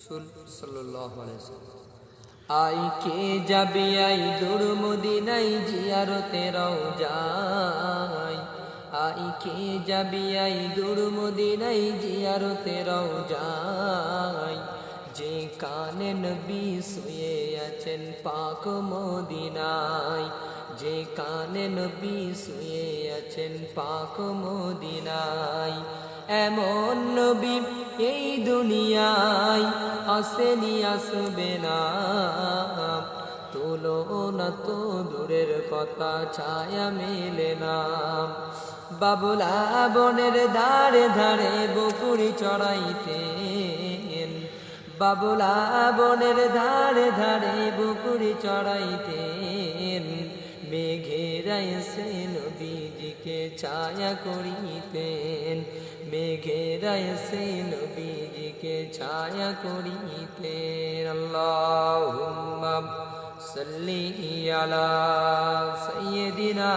রাসূল সাল্লাল্লাহু আলাইহি ওয়াসাল্লাম আই কে যাবে আই দূর মদিনায় জিয়ারতে রওজায় আই কে যাবে আই দূর মদিনায় জিয়ারতে রওজায় যে কানে নবী শুয়ে আছেন পাক মদিনায় যে কানে নবী শুয়ে আছেন পাক মদিনায় এমন নবী এই দুনিয়ায় আসেনি আসবে না তুলনা তো দূরের কথা ছায়া মেলে না বাবুলা বনের ধারে ধারে বকুড়ি চড়াইতেন বাবুলা বনের ধারে ধারে বকুড়ি চড়াইতেন মেঘেরা এসে নবীজিকে ছায়া করিতেন মেঘেরা এসে নবীজিকে ছায়া করিতেন আল্লাহুম্মা সাল্লি আলা সাইয়্যিদিনা